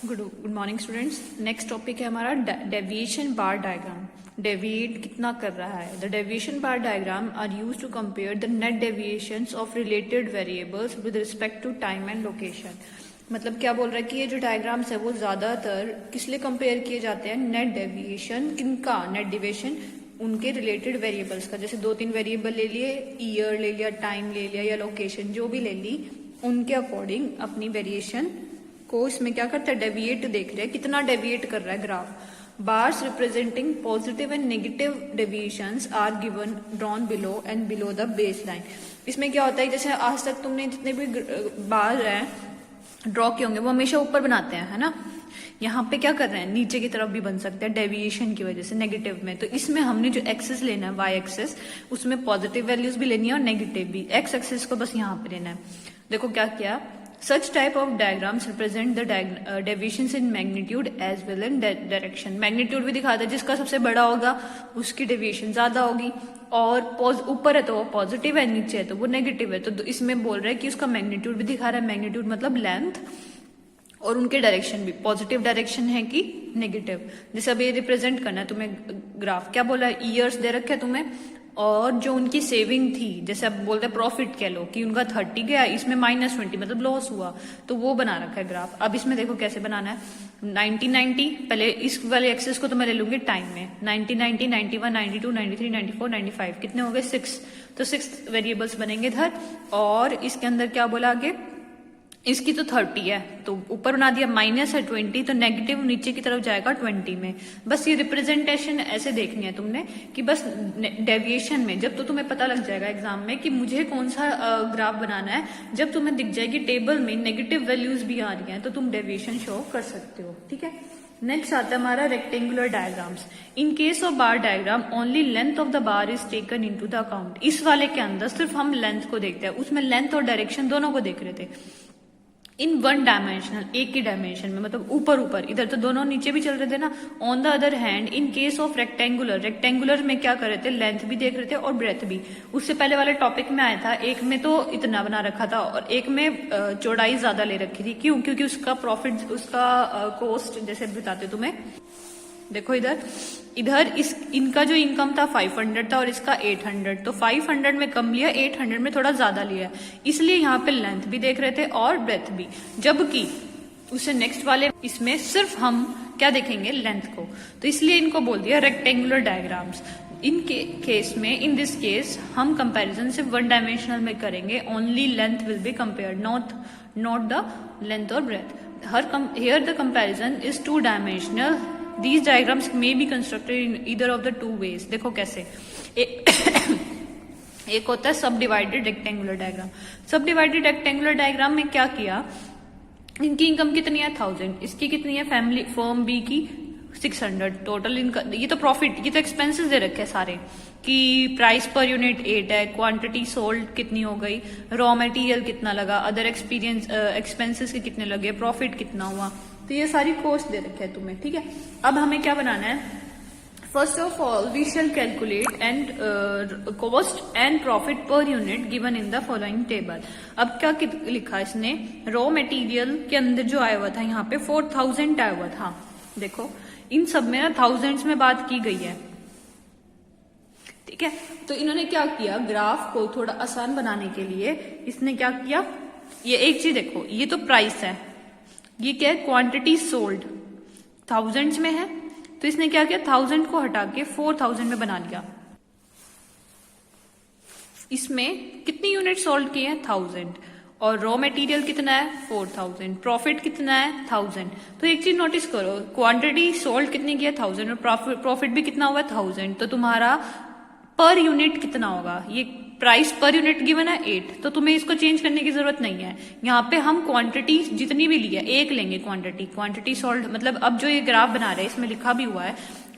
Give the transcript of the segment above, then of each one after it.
Good morning students. Next topic है हमारा deviation bar diagram. Deviate कितना कर रहा है। The deviation bar diagram are used to compare the net deviations of related variables with respect to time and location. मतलब क्या बोल रहा है कि ये जो डायग्राम्स है वो ज्यादातर किस लिए कंपेयर किए जाते हैं, नेट डेविएशन किनका, नेट डेविएशन उनके रिलेटेड वेरिएबल्स का। जैसे 2-3 वेरिएबल ले लिए, ईयर ले लिया, टाइम ले लिया या लोकेशन जो भी ले ली, उनके अकॉर्डिंग अपनी वेरिएशन को इसमें क्या करता है, डेविएट देख रहे हैं कितना डेविएट कर रहा है graph. Bars representing positive and negative deviations are given drawn below and below the base line. इसमें क्या होता है, जैसे आज तक तुमने जितने भी बार है ड्रॉ किए होंगे वो हमेशा ऊपर बनाते हैं, है ना। यहाँ पे क्या कर रहे हैं, नीचे की तरफ भी बन सकते हैं डेविएशन की वजह से नेगेटिव में। तो इसमें हमने जो एक्सेस लेना है वाई एक्सेस, उसमें पॉजिटिव वैल्यूज भी लेनी है और नेगेटिव भी। एक्स एक्सेस को बस यहाँ पे लेना है। देखो क्या किया, such type of diagrams represent the deviations in magnitude as well in direction। Magnitude भी दिखाता है, जिसका सबसे बड़ा होगा उसकी डेविएशन ज्यादा होगी, और ऊपर है तो वो पॉजिटिव है, नीचे है तो वो नेगेटिव है। तो इसमें बोल रहा है कि उसका मैग्नीट्यूड भी दिखा रहा है, मैग्नीट्यूड मतलब लेंथ, और उनके डायरेक्शन भी पॉजिटिव डायरेक्शन है कि नेगेटिव। जैसे अब ये रिप्रेजेंट करना है तुम्हें ग्राफ, क्या बोला है, ईयर्स दे रखे है तुम्हें, और जो उनकी सेविंग थी, जैसे अब बोलते हैं प्रॉफिट कह लो कि उनका 30 गया, इसमें -20 मतलब लॉस हुआ, तो वो बना रखा है ग्राफ। अब इसमें देखो कैसे बनाना है, 90 पहले इस वाले एक्सेस को तो मैं ले लूंगी टाइम में, 90 91 92 93 94 95 कितने हो गए 6, तो 6 वेरिएबल्स बनेंगे इधर। और इसके अंदर क्या बोला आगे, इसकी तो 30 है तो ऊपर बना दिया, माइनस है 20 तो नेगेटिव नीचे की तरफ जाएगा 20 में। बस ये रिप्रेजेंटेशन ऐसे देखनी है तुमने कि बस डेविएशन में, जब तो तुम्हें पता लग जाएगा एग्जाम में कि मुझे कौन सा ग्राफ बनाना है, जब तुम्हें दिख जाएगी टेबल में नेगेटिव वैल्यूज भी आ रही हैं तो तुम डेविएशन शो कर सकते हो, ठीक है। नेक्स्ट आता है हमारा rectangular diagrams. In case of bar diagram only length of the bar is taken into the account. इस वाले के अंदर सिर्फ हम लेंथ को देखते हैं, उसमें लेंथ और डायरेक्शन दोनों को देख रहे थे। इन वन डायमेंशनल, एक ही डायमेंशन में, मतलब ऊपर ऊपर, इधर तो दोनों नीचे भी चल रहे थे ना। On the other hand in case of rectangular, rectangular में क्या कर रहे थे, लेंथ भी देख रहे थे और ब्रेथ भी। उससे पहले वाले टॉपिक में आया था, एक में तो इतना बना रखा था और एक में चौड़ाई ज्यादा ले रखी थी। क्यों, क्योंकि उसका प्रॉफिट, उसका कॉस्ट जैसे बताते तुम्हें, देखो इधर इनका जो इनकम था 500 था और इसका 800, तो 500 में कम लिया, 800 में थोड़ा ज्यादा लिया, इसलिए यहाँ पे लेंथ भी देख रहे थे और ब्रेथ भी। जबकि उससे नेक्स्ट वाले इसमें सिर्फ हम क्या देखेंगे, लेंथ को, तो इसलिए इनको बोल दिया रेक्टेंगुलर डायग्राम्स। इनके केस में, इन दिस केस हम कंपैरिजन सिर्फ वन डायमेंशनल में करेंगे, only length will be compared, not the length और breadth. Here the comparison is 2 dimensional. These diagrams may be constructed in either of the 2 ways। देखो कैसे, एक होता है सब डिवाइडेड रेक्टेंगुलर डायग्राम। सब डिवाइडेड रेक्टेंगुलर डायग्राम में क्या किया, इनकी इनकम कितनी है 1000, इसकी कितनी है, फैमिली फर्म बी की 600, टोटल इनकम, ये तो प्रॉफिट, ये तो एक्सपेंसेस दे रखे हैं सारे, कि प्राइस पर यूनिट 8 है, क्वांटिटी सोल्ड कितनी हो गई, रॉ मटेरियल कितना लगा, अदर एक्सपेंसेस के कितने लगे, प्रॉफिट कितना हुआ, तो ये सारी कॉस्ट दे रखे है तुम्हें, ठीक है। अब हमें क्या बनाना है, first of all we shall calculate and cost and profit per unit given in the following table. अब क्या लिखा इसने, रॉ मटेरियल के अंदर जो आया हुआ था यहाँ पे 4000 आया हुआ था। देखो इन सब में ना थाउजेंड्स में बात की गई है, ठीक है। तो इन्होंने क्या किया, ग्राफ को थोड़ा आसान बनाने के लिए इसने क्या किया, ये एक चीज देखो, ये तो प्राइस है, ये क्या है, क्वांटिटी सोल्ड थाउजेंड्स में है, तो इसने क्या किया, 1000 को हटा के 4000 में बना लिया। इसमें कितनी यूनिट सोल्ड की है 1000, और रॉ मटेरियल कितना है 4000, प्रॉफिट कितना है 1000। तो एक चीज नोटिस करो, क्वांटिटी सोल्ड कितनी की है 1000 और प्रॉफिट भी कितना हुआ 1000, तो तुम्हारा पर यूनिट कितना होगा, ये प्राइस पर यूनिट गिवन है 8, तो तुम्हें इसको चेंज करने की जरूरत नहीं है। यहाँ पे हम क्वांटिटी जितनी भी ली है एक लेंगे, क्वांटिटी सोल्ड, मतलब अब जो ये ग्राफ बना रहे हैं इसमें लिखा भी हुआ है,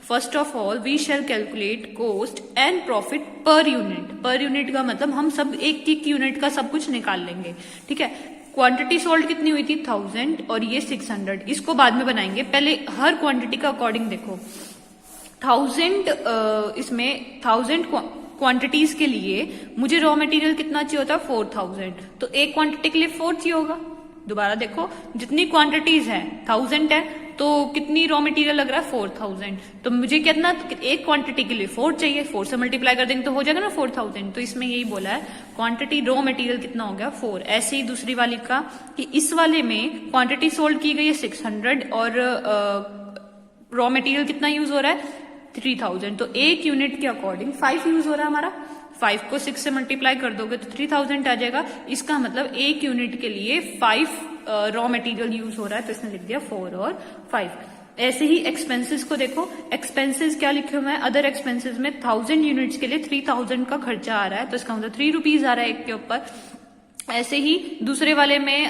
first of all we shall calculate cost and profit per unit. Per unit का मतलब हम सब एक यूनिट का सब कुछ निकाल लेंगे, ठीक है। क्वांटिटी सोल्ड कितनी हुई थी 1000 और ये 600, इसको बाद में बनाएंगे, पहले हर क्वांटिटी का अकॉर्डिंग देखो। 1000 इसमें 1000 क्वांटिटीज के लिए मुझे रॉ मटेरियल कितना चाहिए होता है 4000, तो एक क्वांटिटी के लिए 4 चाहिए होगा, दोबारा देखो, जितनी क्वांटिटीज है 1000 है, तो कितनी रॉ मटेरियल लग रहा है 4000, तो मुझे कितना, एक क्वांटिटी के लिए 4 चाहिए, 4 से मल्टीप्लाई कर देंगे तो हो जाएगा ना 4000। तो इसमें यही बोला है क्वांटिटी रॉ मटेरियल कितना हो गया 4। ऐसे ही दूसरी वाली का कि इस वाले में क्वांटिटी सोल्ड की गई है 600 और रॉ मटेरियल कितना यूज हो रहा है 3000, तो एक यूनिट के अकॉर्डिंग 5 यूज हो रहा है हमारा। 5 को 6 से मल्टीप्लाई कर दोगे तो 3000 आ जाएगा। इसका मतलब एक यूनिट के लिए 5 रॉ मटेरियल यूज हो रहा है, तो इसने लिख दिया 4 और 5। ऐसे ही एक्सपेंसेस को देखो, एक्सपेंसेस क्या लिखे हुए हैं, अदर एक्सपेंसेस में 1000 यूनिट्स के लिए 3000 का खर्चा आ रहा है, तो इसका मतलब 3 रुपीज आ रहा है एक के ऊपर। ऐसे ही दूसरे वाले में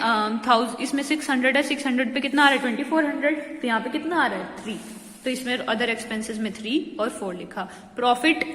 इसमें 600 है, 600 पे कितना आ रहा है 2400, तो यहाँ पे कितना आ रहा है 3, तो इसमें अदर एक्सपेंसेस में 3 और 4 लिखा। प्रॉफिट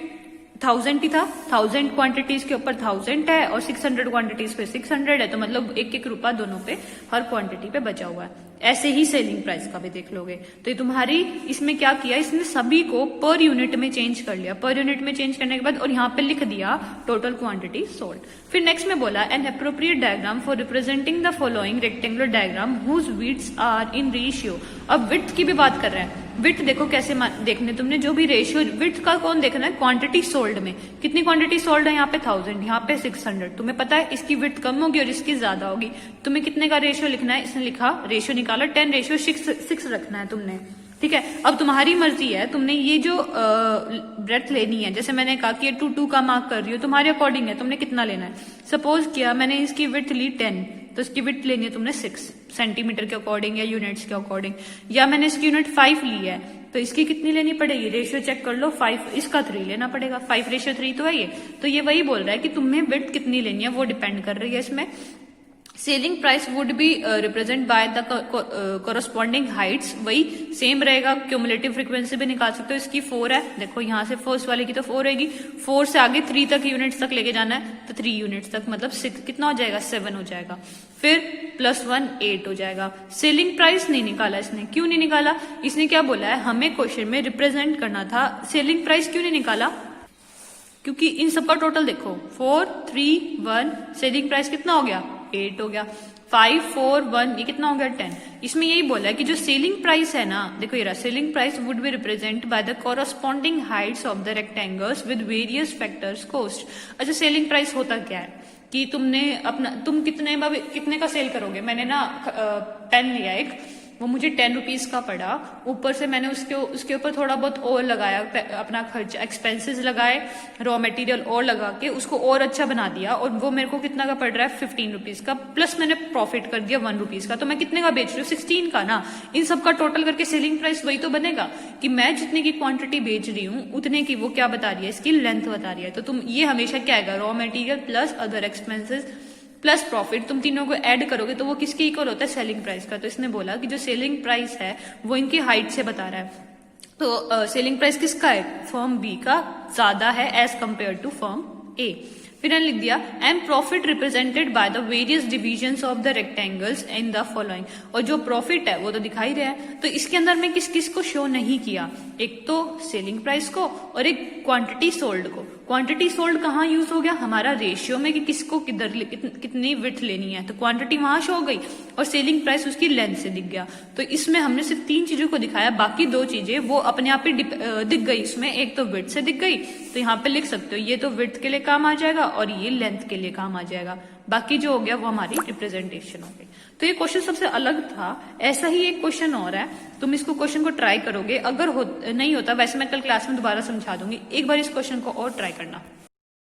1000 ही था, 1000 क्वांटिटीज के ऊपर 1000 है और 600 क्वांटिटीज पे 600 है, तो मतलब एक एक रुपया दोनों पे हर क्वांटिटी पे बचा हुआ है। ऐसे ही सेलिंग प्राइस का भी देख लोगे, तो ये तुम्हारी इसमें क्या किया, इसने सभी को पर यूनिट में चेंज कर लिया, पर यूनिट में चेंज करने के बाद और यहाँ पे लिख दिया टोटल क्वांटिटी सोल्ड। फिर नेक्स्ट में बोला an appropriate diagram for representing the following rectangular diagram whose widths are in ratio. अब विड्थ की भी बात कर रहे हैं, विड्थ देखो कैसे देखने, तुमने जो भी रेशियो विड्थ का कौन देखना है, क्वांटिटी सोल्ड में कितनी क्वांटिटी सोल्ड है, यहाँ पे 1000, यहाँ पे 600, तुम्हें पता है इसकी विड्थ कम होगी और इसकी ज्यादा होगी, तुम्हें कितने का रेशियो लिखना है, इसने लिखा रेशियो निकाला 10:6 रखना है तुमने, ठीक है। अब तुम्हारी मर्जी है, तुमने ये जो ब्रेथ लेनी है, जैसे मैंने कहा कि 2 का मार्क कर रही हो, तुम्हारे अकॉर्डिंग है, तुमने कितना लेना है। सपोज किया मैंने इसकी विड्थ ली 10, तो इसकी विड्थ लेनी है तुमने 6 सेंटीमीटर के अकॉर्डिंग या यूनिट्स के अकॉर्डिंग, या मैंने इसकी यूनिट 5 ली है, तो इसकी कितनी लेनी पड़ेगी, रेशियो चेक कर लो 5, इसका 3 लेना पड़ेगा, 5:3 तो है ये। तो ये वही बोल रहा है कि तुम्हें विड्थ कितनी लेनी है वो डिपेंड कर रही है इसमें। Selling price would be represent by the corresponding Heights, वही सेम रहेगा, क्यूमुलेटिव फ्रीक्वेंसी भी निकाल सकते हो। इसकी 4 है, देखो यहाँ से फर्स्ट वाले की तो 4 रहेगी, 4 से आगे 3 तक यूनिट्स तक लेके जाना है, तो 3 यूनिट्स तक मतलब 6 कितना हो जाएगा 7 हो जाएगा, फिर +1 8 हो जाएगा। सेलिंग प्राइस नहीं निकाला इसने, क्यों नहीं निकाला, इसने क्या बोला है, हमें क्वेश्चन में रिप्रेजेंट करना था, सेलिंग प्राइस क्यों नहीं निकाला, क्योंकि इन सबका टोटल देखो 4 3 1, सेलिंग प्राइस कितना हो गया 8 हो गया, 5 4 1 ये कितना हो गया 10। इसमें यही बोला है कि जो सेलिंग प्राइस है ना, देखो ये रहा, selling price would be represent by the corresponding Heights of the rectangles with various factors cost. अच्छा, सेलिंग प्राइस होता क्या है कि तुम कितने का सेल करोगे, मैंने ना पेन लिया एक, वो मुझे 10 रुपीज का पड़ा, ऊपर से मैंने उसके ऊपर थोड़ा बहुत और लगाया, अपना खर्चा एक्सपेंसेस लगाए, रॉ मटेरियल और लगा के उसको और अच्छा बना दिया, और वो मेरे को कितना का पड़ रहा है 15 रुपीज का, प्लस मैंने प्रॉफिट कर दिया 1 रुपीज का, तो मैं कितने का बेच रही हूँ 16 का ना। इन सबका टोटल करके सेलिंग प्राइस वही तो बनेगा कि मैं जितने की क्वांटिटी बेच रही हूँ उतने की वो क्या बता रही है, इसकी लेंथ बता रही है। तो तुम ये हमेशा क्या आएगा, raw material plus other expenses plus profit, तुम तीनों को ऐड करोगे तो वो किसके इक्वल होता है, सेलिंग प्राइस का। तो इसने बोला कि जो सेलिंग प्राइस है वो इनकी हाइट से बता रहा है, तो सेलिंग प्राइस किसका है, फर्म बी का ज्यादा है एज कंपेयर टू फर्म ए। फिर लिख दिया and profit represented by the various divisions of the rectangles in the following, और जो प्रॉफिट है वो तो दिखाई रहा है, तो इसके अंदर में किस किस को शो नहीं किया, एक तो सेलिंग प्राइस को और एक क्वांटिटी सोल्ड को। क्वांटिटी सोल्ड कहाँ यूज हो गया, हमारा रेशियो में कि किसको कितनी विड्थ लेनी है, तो क्वांटिटी वहां शो हो गई और सेलिंग प्राइस उसकी लेंथ से दिख गया। तो इसमें हमने सिर्फ 3 चीजों को दिखाया, बाकी 2 चीजें वो अपने आप ही दिख गई इसमें, एक तो विड्थ से दिख गई, तो यहाँ पे लिख सकते हो ये तो विड्थ के लिए काम आ जाएगा और ये लेंथ के लिए काम आ जाएगा, बाकी जो हो गया वो हमारी रिप्रेजेंटेशन हो गई। तो ये क्वेश्चन सबसे अलग था। ऐसा ही एक क्वेश्चन और है, तुम इसको क्वेश्चन को ट्राई करोगे, अगर नहीं होता, वैसे मैं कल क्लास में दोबारा समझा दूंगी, एक बार इस क्वेश्चन को और ट्राई करना।